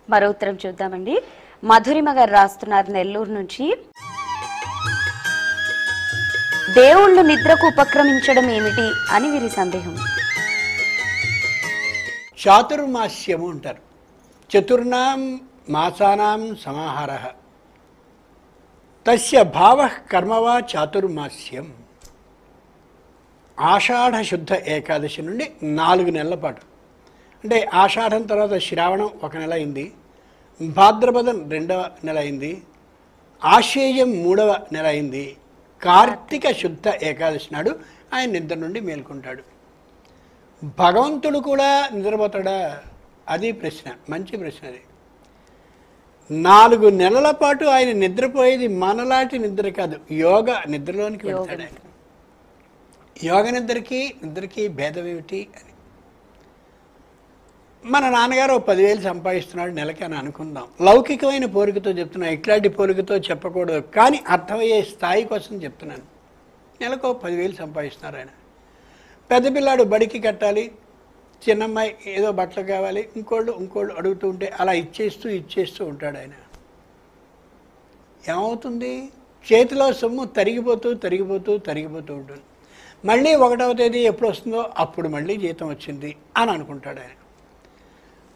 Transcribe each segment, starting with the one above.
మరో ఉత్తరం చూద్దామండి. మధురిమ గారు రాస్తున్నారు నెల్లూరు నుంచి. దేవుళ్ళు నిద్రకు ఉపక్రమించడం ఏమిటి అని వీరి సందేహం. చాతుర్మాస్యము అంటారు. చతుర్నాం మాసానాం సమాహార తస్య భావ కర్మవా చాతుర్మాస్యం. ఆషాఢ శుద్ధ ఏకాదశి నుండి 4 నెలల పాటు, అంటే ఆషాఢం తర్వాత శ్రావణం 1 నెల అయింది, భాద్రపదం 2వ నెల అయింది, ఆశ్వేయం 3వ నెల అయింది, కార్తీక శుద్ధ ఏకాదశి నాడు ఆయన నిద్ర నుండి మేల్కొంటాడు. భగవంతుడు కూడా నిద్రపోతాడా? అది ప్రశ్న, మంచి ప్రశ్న అది. 4 నెలల పాటు ఆయన నిద్రపోయేది మనలాంటి నిద్ర కాదు, యోగ నిద్రలోనికి వెళ్తాడు ఆయన. యోగ నిద్రకి భేదం ఏమిటి అని. మన నాన్నగారు 10,000 సంపాదిస్తున్నాడు నెలకి అని అనుకుందాం. లౌకికమైన పోలికతో చెప్తున్నాను, ఇట్లాంటి పోలికతో చెప్పకూడదు, కానీ అర్థమయ్యే స్థాయి కోసం చెప్తున్నాను. నెలకు 10,000 సంపాదిస్తున్నారు ఆయన. పెద్ద పిల్లాడు బడికి కట్టాలి, చిన్నమ్మాయి ఏదో బట్టలు కావాలి, ఇంకోళ్ళు అడుగుతూ ఉంటే అలా ఇచ్చేస్తూ ఉంటాడు ఆయన. ఏమవుతుంది? చేతిలో సొమ్ము తరిగిపోతూ ఉంటుంది. మళ్ళీ 1వ తేదీ ఎప్పుడు వస్తుందో అప్పుడు మళ్ళీ జీతం వచ్చింది అని అనుకుంటాడు ఆయన.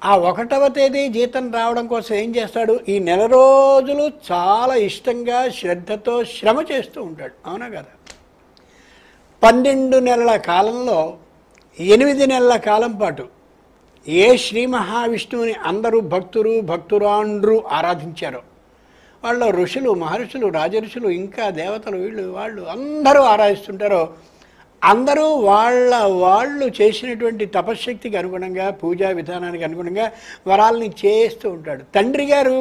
ఆ 1వ తేదీ జీతం రావడం కోసం ఏం చేస్తాడు? ఈ నెల రోజులు చాలా ఇష్టంగా శ్రద్ధతో శ్రమ చేస్తూ ఉంటాడు. అవునా కదా? 12 నెలల కాలంలో 8 నెలల కాలం పాటు ఏ శ్రీ మహావిష్ణువుని అందరూ భక్తురాండ్రు ఆరాధించారో, వాళ్ళ ఋషులు, మహర్షులు, రాజఋషులు, ఇంకా దేవతలు, వాళ్ళు అందరూ ఆరాధిస్తుంటారో, అందరూ వాళ్ళు చేసినటువంటి తపశ్శక్తికి అనుగుణంగా, పూజా విధానానికి అనుగుణంగా వరాలని చేస్తూ ఉంటాడు. తండ్రి గారు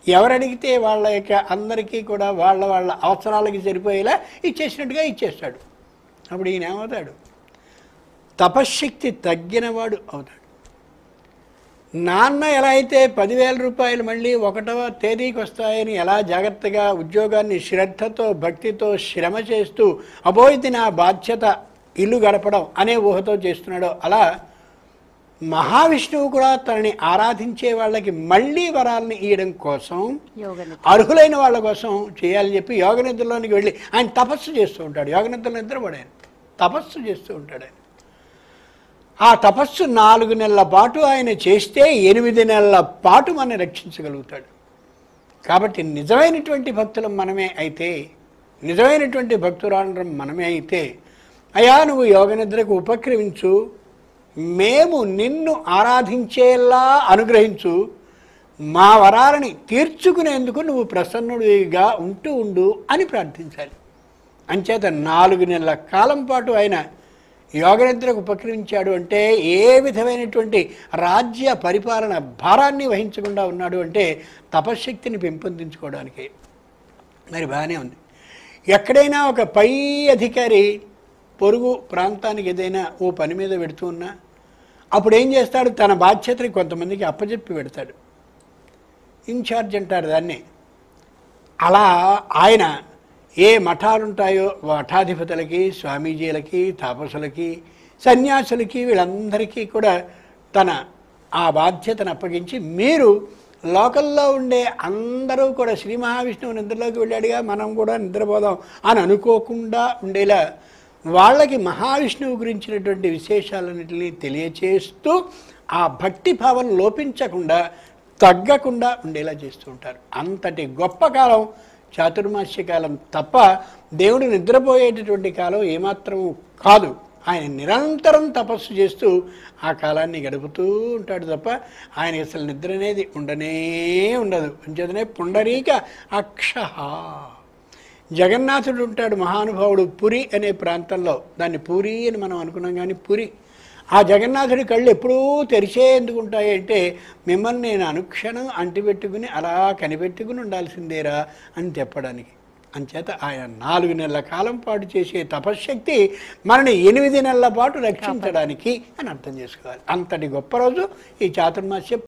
ఎవరడిగితే వాళ్ళ యొక్క అందరికీ కూడా వాళ్ళ అవసరాలకి సరిపోయేలా ఇచ్చేసినట్టుగా ఇచ్చేస్తాడు. అప్పుడు ఈయన ఏమవుతాడు? తపశ్శక్తి తగ్గినవాడు అవుతాడు. నాన్న ఎలా అయితే 10,000 రూపాయలు మళ్ళీ 1వ తేదీకి వస్తాయని ఎలా జాగ్రత్తగా ఉద్యోగాన్ని శ్రద్ధతో భక్తితో శ్రమ చేస్తూ అబోయిది నా బాధ్యత ఇల్లు గడపడం అనే ఊహతో చేస్తున్నాడో, అలా మహావిష్ణువు కూడా తనని ఆరాధించే వాళ్ళకి మళ్ళీ వరాలని ఇవ్వడం కోసం, అర్హులైన వాళ్ళ కోసం చేయాలని చెప్పి యోగ నిద్రలోనికి వెళ్ళి ఆయన తపస్సు చేస్తూ ఉంటాడు. యోగ నిద్రలో నిద్రపడాయన తపస్సు చేస్తూ ఉంటాడు ఆయన. ఆ తపస్సు 4 నెలల పాటు ఆయన చేస్తే 8 నెలల పాటు మనం రక్షించగలుగుతాడు. కాబట్టి నిజమైనటువంటి భక్తులం మనమే అయితే, నిజమైనటువంటి భక్తురాండ్రం మనమే అయితే, అయ్యా నువ్వు యోగ నిద్రకు ఉపక్రమించు, మేము నిన్ను ఆరాధించేలా అనుగ్రహించు, మా వరాలని తీర్చుకునేందుకు నువ్వు ప్రసన్నుడిగా ఉండు అని ప్రార్థించాలి. అంచేత 4 నెలల కాలం పాటు ఆయన యోగ నిద్రకు ఉపక్రమించాడు అంటే, ఏ విధమైనటువంటి రాజ్య పరిపాలన భారాన్ని వహించకుండా ఉన్నాడు అంటే తపశ్శక్తిని పెంపొందించుకోవడానికి. మరి బాగానే ఉంది. ఎక్కడైనా ఒక పై అధికారి పొరుగు ప్రాంతానికి ఏదైనా ఓ పని మీద పెడుతూ ఉన్నా అప్పుడు ఏం చేస్తాడు? తన బాధ్యతని కొంతమందికి అప్పచెప్పి పెడతాడు. ఇన్ఛార్జ్ అంటారు దాన్ని. అలా ఆయన ఏ మఠాలు ఉంటాయో మఠాధిపతులకి, స్వామీజీలకి, తాపసులకి, సన్యాసులకి, వీళ్ళందరికీ కూడా తన ఆ బాధ్యతను అప్పగించి, మీరు లోకల్లో ఉండే అందరూ కూడా శ్రీ మహావిష్ణువు నిద్రలోకి వెళ్ళాడుగా, మనం కూడా నిద్రపోదాం అని అనుకోకుండా ఉండేలా వాళ్ళకి మహావిష్ణువు గురించినటువంటి విశేషాలన్నింటినీ తెలియచేస్తూ ఆ భక్తి భావం లోపించకుండా, తగ్గకుండా ఉండేలా చేస్తూ ఉంటారు. అంతటి గొప్ప కాలం చాతుర్మాస్య కాలం తప్ప దేవుడు నిద్రపోయేటటువంటి కాలం ఏమాత్రం కాదు. ఆయన నిరంతరం తపస్సు చేస్తూ ఆ కాలాన్ని గడుపుతూ ఉంటాడు తప్ప ఆయన అసలు నిద్ర అనేది ఉండదు. అంచేతనే పుండరీక అక్షహ. జగన్నాథుడు ఉంటాడు మహానుభావుడు పురి అనే ప్రాంతంలో. దాన్ని పూరి అని మనం అనుకున్నాం, కానీ పురి. ఆ జగన్నాథుడి కళ్ళు ఎప్పుడూ తెరిచే ఎందుకు ఉంటాయంటే, మిమ్మల్ని నేను అనుక్షణం అంటిపెట్టుకుని అలా కనిపెట్టుకుని ఉండాల్సిందేరా అని చెప్పడానికి. అంచేత ఆయన 4 నెలల కాలం పాటు చేసే తపశ్శక్తి మనని 8 నెలల పాటు రక్షించడానికి అని అర్థం చేసుకోవాలి. అంతటి గొప్ప రోజు ఈ చాతుర్మాస్య